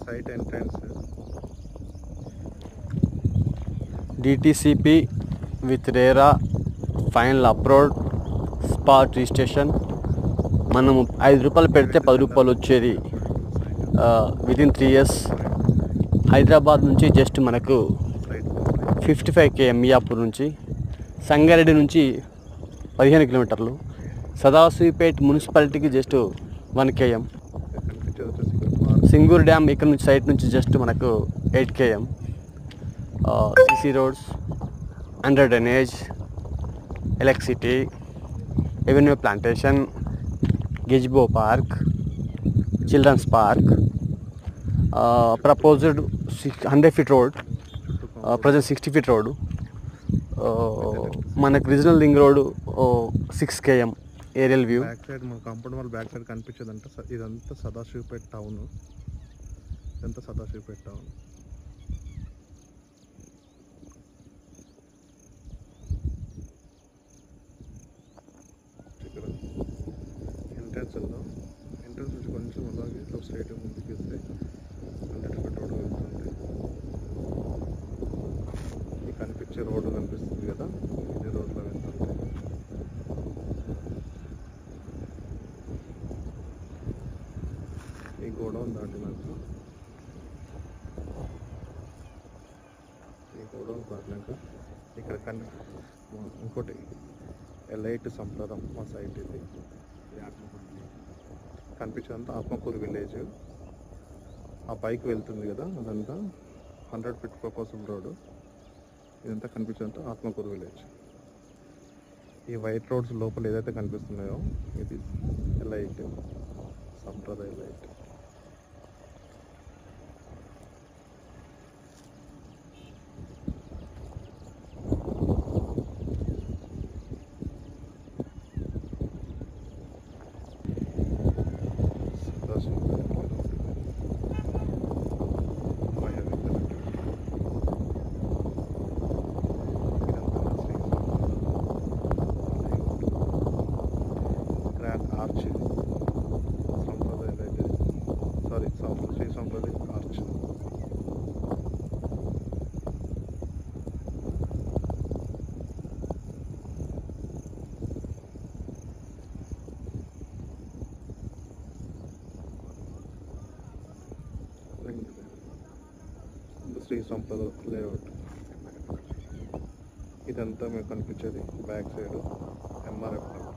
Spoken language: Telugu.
Site entrance DTCP with RERA final upload spot registration. మనము 5 రూపాయలు పెడితే 10 రూపాయలు వచ్చేది వితిన్ 3 years. హైదరాబాద్ నుంచి జస్ట్ మనకు 55 km మియాపూర్ నుంచి, సంగారెడ్డి నుంచి 15 కిలోమీటర్లు, సదాశివపేట్ మున్సిపాలిటీకి జస్ట్ 1 km, సింగూరు డ్యామ్ ఇక్కడ నుంచి సైట్ నుంచి జస్ట్ మనకు 8 km, CC roads, under drainage, electricity, avenue plantation, gazebo park, children's park, proposed 100 feet road, ప్రజెంట్ 60 feet రోడ్, మనకు regional ring road 6 km aerial view. Back side మన కాంపౌండ్ వాళ్ళ బ్యాక్ సైడ్ కనిపించేదంట ఇదంతా సదాశివపేట టౌన్. ఇదంతా సదాశివపేట టౌన్. ఇక్కడ ఎంట్రన్స్ వెళ్దాం. ఎంట్రన్స్ నుంచి కొంచెం అలాగే ఇట్లా స్ట్రైట్ ముందుకు వెళ్తే 100 feet రోడ్ వెళ్తుంది. ఈ కనిపించే రోడ్డు కనిపిస్తుంది కదా, ఇది రోడ్లో వెళ్తుంది. ఈ గోడౌన్ దాటినాక ఇక్కడ ఇంకోటి ఎలైట్ సంప్రదాయం మా సైట్ ఇది కనిపించేదంతా ఆత్మకూరు విలేజ్. ఆ పైకి వెళ్తుంది కదా అదంతా 100 feet కోసం రోడ్డు. ఇదంతా కనిపించేదంతా ఆత్మకూరు విలేజ్. ఈ వైట్ రోడ్స్ లోపల ఏదైతే కనిపిస్తున్నాయో ఇది ఎలైట్ సంప్రదాయ ఎలైట్. ఆర్చ్ సంప్రదాయ శ్రీ సంప్రదాయ ఆర్చ్. శ్రీ సంపద లేఅవుట్. ఇదంతా మీకు కనిపించేది బ్యాక్ సైడ్ ఎంఆర్ఎఫ్.